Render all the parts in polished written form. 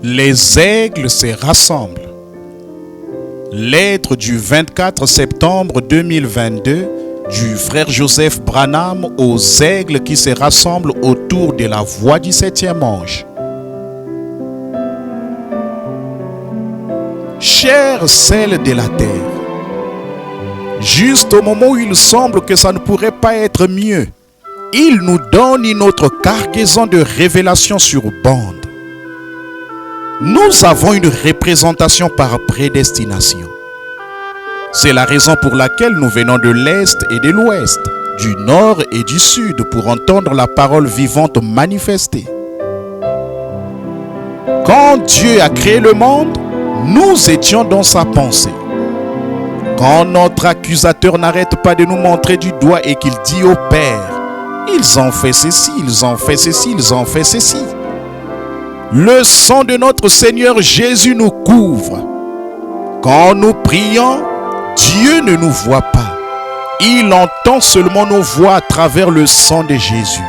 Les aigles se rassemblent. Lettre du 24 septembre 2022 du frère Joseph Branham aux aigles qui se rassemblent autour de la voie du 7e ange. Chère celle de la terre, juste au moment où il semble que ça ne pourrait pas être mieux, il nous donne une autre cargaison de révélations sur bande. Nous avons une représentation par prédestination. C'est la raison pour laquelle nous venons de l'Est et de l'Ouest, du Nord et du Sud pour entendre la parole vivante manifestée. Quand Dieu a créé le monde, nous étions dans sa pensée. Quand notre accusateur n'arrête pas de nous montrer du doigt et qu'il dit au Père, ils ont fait ceci, ils ont fait ceci, ils ont fait ceci. Le sang de notre Seigneur Jésus nous couvre. Quand nous prions, Dieu ne nous voit pas. Il entend seulement nos voix à travers le sang de Jésus.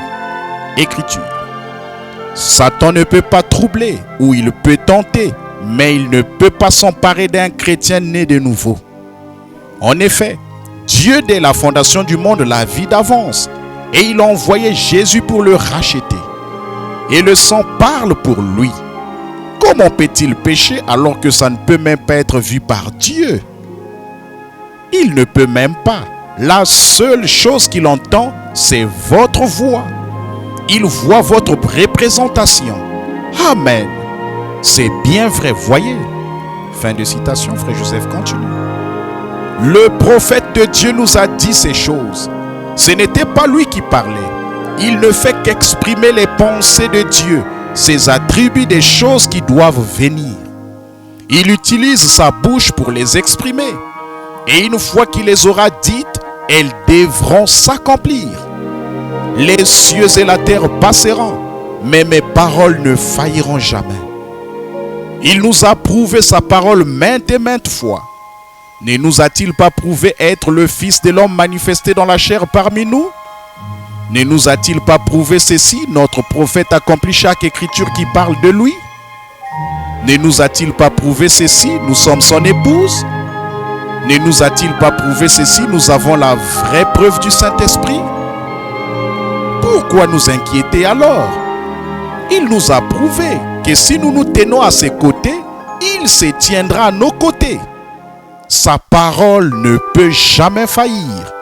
Écriture. Satan ne peut pas troubler ou il peut tenter, mais il ne peut pas s'emparer d'un chrétien né de nouveau. En effet, Dieu dès la fondation du monde l'a vu d'avance et il a envoyé Jésus pour le racheter. Et le sang parle pour lui. Comment peut-il pécher alors que ça ne peut même pas être vu par Dieu? Il ne peut même pas. La seule chose qu'il entend, c'est votre voix. Il voit votre représentation. Amen. C'est bien vrai, voyez. Fin de citation, frère Joseph continue. Le prophète de Dieu nous a dit ces choses. Ce n'était pas lui qui parlait. Il ne fait qu'exprimer les pensées de Dieu, ses attributs des choses qui doivent venir. Il utilise sa bouche pour les exprimer. Et une fois qu'il les aura dites, elles devront s'accomplir. Les cieux et la terre passeront, mais mes paroles ne failliront jamais. Il nous a prouvé sa parole maintes et maintes fois. Ne nous a-t-il pas prouvé être le Fils de l'homme manifesté dans la chair parmi nous? Ne nous a-t-il pas prouvé ceci? Notre prophète accomplit chaque écriture qui parle de lui. Ne nous a-t-il pas prouvé ceci? Nous sommes son épouse. Ne nous a-t-il pas prouvé ceci? Nous avons la vraie preuve du Saint-Esprit. Pourquoi nous inquiéter alors? Il nous a prouvé que si nous nous tenons à ses côtés, il se tiendra à nos côtés. Sa parole ne peut jamais faillir.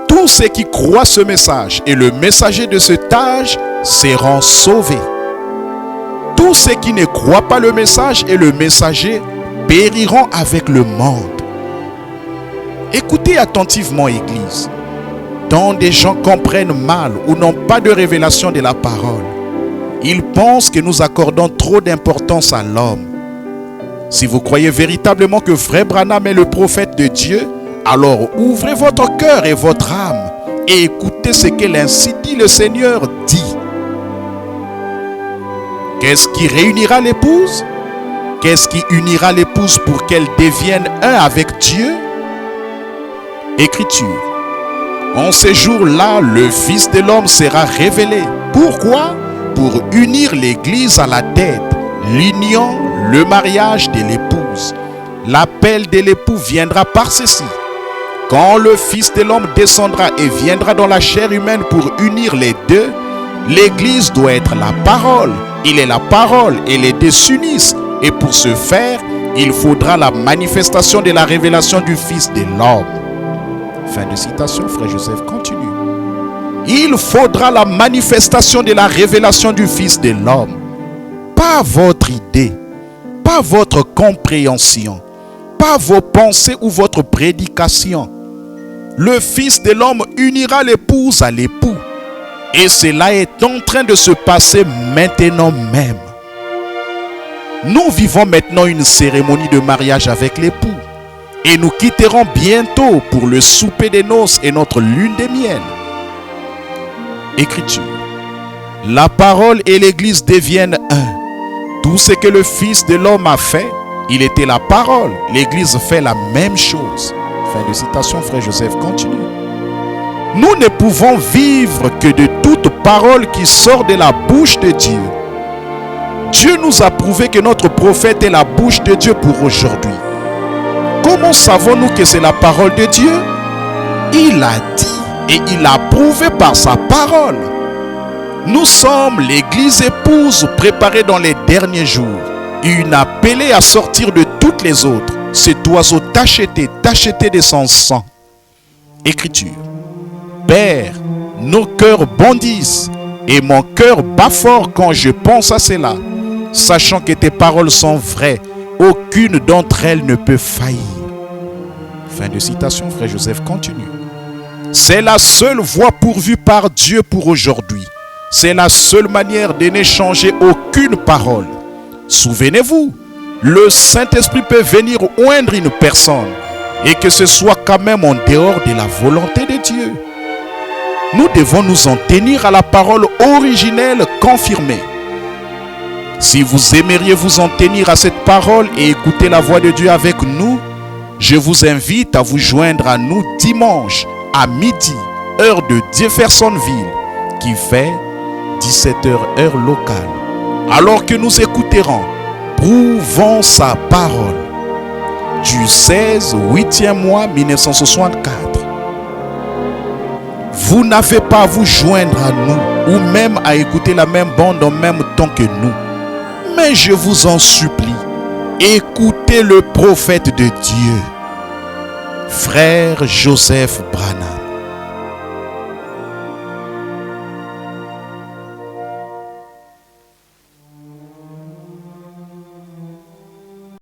Tous ceux qui croient ce message et le messager de cet âge seront sauvés. Tous ceux qui ne croient pas le message et le messager périront avec le monde. Écoutez attentivement, Église. Tant des gens comprennent mal ou n'ont pas de révélation de la parole. Ils pensent que nous accordons trop d'importance à l'homme. Si vous croyez véritablement que frère Branham est le prophète de Dieu, alors ouvrez votre cœur et votre âme et écoutez ce que l'ainsi dit le Seigneur dit. Qu'est-ce qui réunira l'épouse? Qu'est-ce qui unira l'épouse pour qu'elle devienne un avec Dieu? Écriture. En ces jours-là, le Fils de l'homme sera révélé. Pourquoi? Pour unir l'Église à la tête, l'union, le mariage de l'épouse. L'appel de l'époux viendra par ceci. Quand le Fils de l'homme descendra et viendra dans la chair humaine pour unir les deux, l'Église doit être la parole. Il est la parole et les deux s'unissent. Et pour ce faire, il faudra la manifestation de la révélation du Fils de l'homme. Fin de citation, frère Joseph continue. Il faudra la manifestation de la révélation du Fils de l'homme. Pas votre idée, pas votre compréhension, pas vos pensées ou votre prédication. Le Fils de l'homme unira l'épouse à l'époux. Et cela est en train de se passer maintenant même. Nous vivons maintenant une cérémonie de mariage avec l'époux. Et nous quitterons bientôt pour le souper des noces et notre lune des miel. Écriture. La parole et l'Église deviennent un. Tout ce que le Fils de l'homme a fait, il était la parole. L'Église fait la même chose. Fin de citation, frère Joseph continue. Nous ne pouvons vivre que de toute parole qui sort de la bouche de Dieu. Dieu nous a prouvé que notre prophète est la bouche de Dieu pour aujourd'hui. Comment savons-nous que c'est la parole de Dieu? Il a dit et il a prouvé par sa parole. Nous sommes l'église épouse préparée dans les derniers jours. Une appelée à sortir de toutes les autres. Cet oiseau tacheté de son sang. Écriture. Père, nos cœurs bondissent et mon cœur bat fort quand je pense à cela, sachant que tes paroles sont vraies, aucune d'entre elles ne peut faillir. Fin de citation, frère Joseph continue. C'est la seule voie pourvue par Dieu pour aujourd'hui. C'est la seule manière de n'échanger aucune parole. Souvenez-vous, le Saint-Esprit peut venir oindre une personne et que ce soit quand même en dehors de la volonté de Dieu. Nous devons nous en tenir à la parole originelle confirmée. Si vous aimeriez vous en tenir à cette parole et écouter la voix de Dieu avec nous, je vous invite à vous joindre à nous dimanche à midi, heure de Jeffersonville, qui fait 17h heure locale. Alors que nous écouterons Prouvons sa parole du 16 au 8e mois 1964. Vous n'avez pas à vous joindre à nous ou même à écouter la même bande en même temps que nous. Mais je vous en supplie, écoutez le prophète de Dieu, frère Joseph Branham.